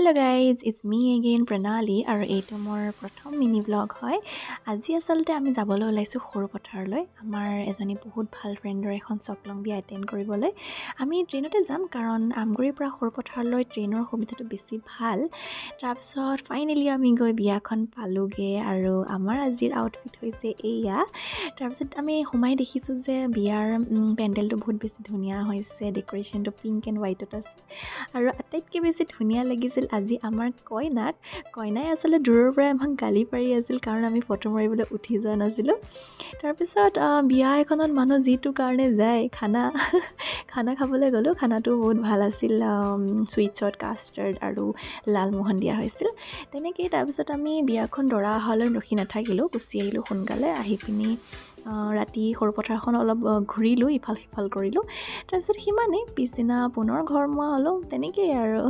Hello guys, it's me again Pronali আৰু এইটো মোৰ প্ৰথম মিনি ব্লগ হয়। আজি আসলতে আমি যাবলৈ ওলাইছো সৰু পথাৰলৈ। আমাৰ এজনী বহুত ভাল ফ্ৰেণ্ডৰ এখন চকলং বিয়া এটেন্ড কৰিবলৈ। আমি ট্ৰেইনতে যাম কাৰণ আমগুৰিৰ পৰা সৰু পথাৰলৈ ট্ৰেইনৰ সুবিধাটো বেছি ভাল। তাৰপিছত ফাইনেলি আমি গৈ বিয়াখন পালোগে আৰু আমাৰ আজিৰ আউটফিট হৈছে এইয়া। তাৰপিছত আমি সোমাই দেখিছো যে বিয়াৰ পেণ্ডেলটো বহুত বেছি ধুনীয়া হৈছে, ডেকোৰেশ্যনটো পিংক এণ্ড হোৱাইটত আছে। আৰু আটাইতকৈ বেছি ধুনীয়া লাগিছিল আজি আমাৰ কইনাই আচলতে দূৰৰ পৰা আমাক গালি পাৰি আছিল কাৰণ আমি ফটো মাৰিবলৈ উঠি যোৱা নাছিলোঁ। তাৰপিছত বিয়া এখনত মানুহ যিটো কাৰণে যায় খানা খাবলৈ গ'লোঁ। খানাটো বহুত ভাল আছিল, চুইটছত কাষ্টাৰ্ড আৰু লালমোহন দিয়া হৈছিল। তেনেকেই তাৰপিছত আমি বিয়াখন দৰা অহালৈ ৰখি নাথাকিলোঁ, গুচি আহিলোঁ সোনকালে। আহি পিনি ৰাতি সৰু পথাৰখন অলপ ঘূৰিলোঁ, ইফাল সিফাল কৰিলোঁ। তাৰপিছত সিমানেই, পিছদিনা পুনৰ ঘৰ মোৱা হ'লোঁ, তেনেকেই আৰু